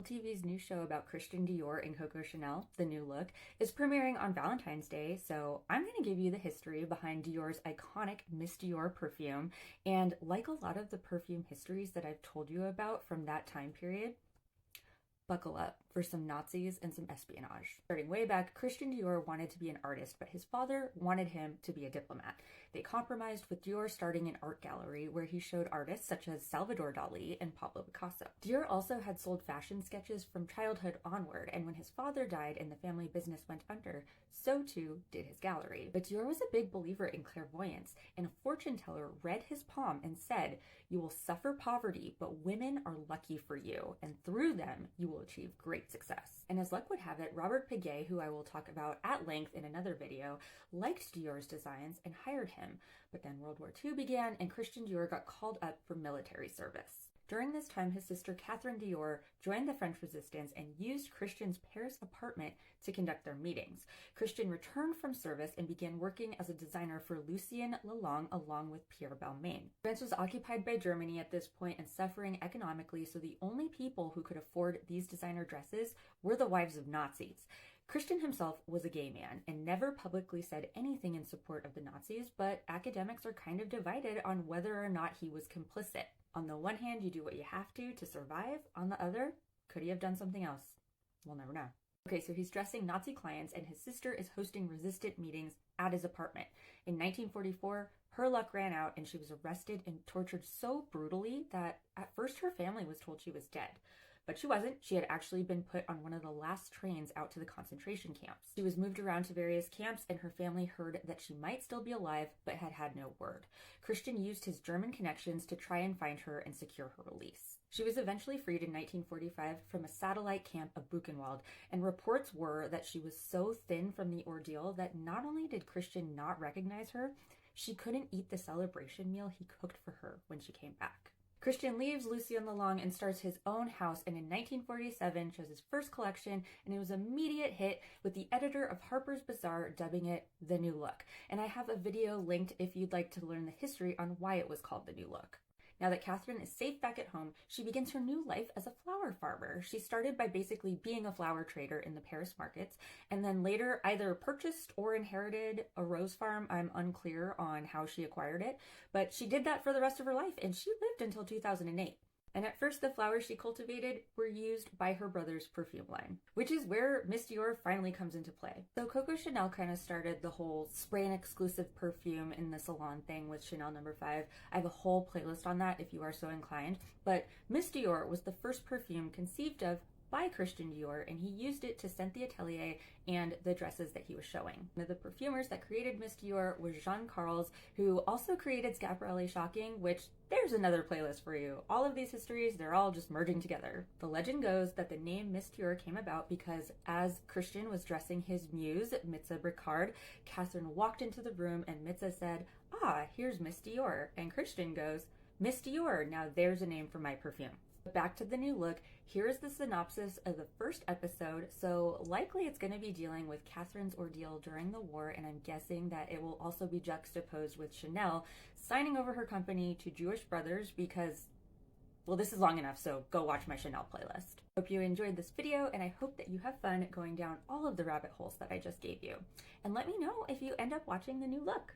TV's new show about Christian Dior and Coco Chanel, The New Look, is premiering on Valentine's Day, so I'm going to give you the history behind Dior's iconic Miss Dior perfume. And like a lot of the perfume histories that I've told you about from that time period, buckle up for some Nazis and some espionage. Starting way back, Christian Dior wanted to be an artist, but his father wanted him to be a diplomat. They compromised, with Dior starting an art gallery where he showed artists such as Salvador Dali and Pablo Picasso. Dior also had sold fashion sketches from childhood onward, and when his father died and the family business went under, so too did his gallery. But Dior was a big believer in clairvoyance, and a fortune teller read his palm and said, "You will suffer poverty, but women are lucky for you, and through them you will achieve great success." And as luck would have it, Robert Piguet, who I will talk about at length in another video, liked Dior's designs and hired him. But then World War II began and Christian Dior got called up for military service. During this time, his sister Catherine Dior joined the French Resistance and used Christian's Paris apartment to conduct their meetings. Christian returned from service and began working as a designer for Lucien Lelong along with Pierre Balmain. France was occupied by Germany at this point and suffering economically, so the only people who could afford these designer dresses were the wives of Nazis. Christian himself was a gay man and never publicly said anything in support of the Nazis, but academics are kind of divided on whether or not he was complicit. On the one hand, you do what you have to survive. On the other, could he have done something else? We'll never know. Okay, so he's dressing Nazi clients and his sister is hosting resistant meetings at his apartment. In 1944, her luck ran out and she was arrested and tortured so brutally that at first her family was told she was dead. But she wasn't. She had actually been put on one of the last trains out to the concentration camps. She was moved around to various camps and her family heard that she might still be alive but had had no word. Christian used his German connections to try and find her and secure her release. She was eventually freed in 1945 from a satellite camp of Buchenwald, and reports were that she was so thin from the ordeal that not only did Christian not recognize her, she couldn't eat the celebration meal he cooked for her when she came back. Christian leaves Lucien Lelong and starts his own house, and in 1947 shows his first collection, and it was an immediate hit, with the editor of Harper's Bazaar dubbing it The New Look. And I have a video linked if you'd like to learn the history on why it was called The New Look. Now that Catherine is safe back at home, she begins her new life as a flower farmer. She started by basically being a flower trader in the Paris markets, and then later either purchased or inherited a rose farm. I'm unclear on how she acquired it, but she did that for the rest of her life, and she lived until 2008. And at first, the flowers she cultivated were used by her brother's perfume line, which is where Miss Dior finally comes into play. So Coco Chanel kind of started the whole spray and exclusive perfume in the salon thing with Chanel No. 5. I have a whole playlist on that if you are so inclined. But Miss Dior was the first perfume conceived of by Christian Dior, and he used it to scent the atelier and the dresses that he was showing. One of the perfumers that created Miss Dior was Jean Carles, who also created Schiaparelli Shocking, which there's another playlist for you. All of these histories, they're all just merging together. The legend goes that the name Miss Dior came about because as Christian was dressing his muse, Mitza Bricard, Catherine walked into the room and Mitza said, "Ah, here's Miss Dior." And Christian goes, "Miss Dior, now there's a name for my perfume." Back to The New Look, here is the synopsis of the first episode. So likely it's going to be dealing with Catherine's ordeal during the war, and I'm guessing that it will also be juxtaposed with Chanel signing over her company to Jewish brothers because, well, this is long enough, so go watch my Chanel playlist. Hope you enjoyed this video, and I hope that you have fun going down all of the rabbit holes that I just gave you. And let me know if you end up watching The New Look.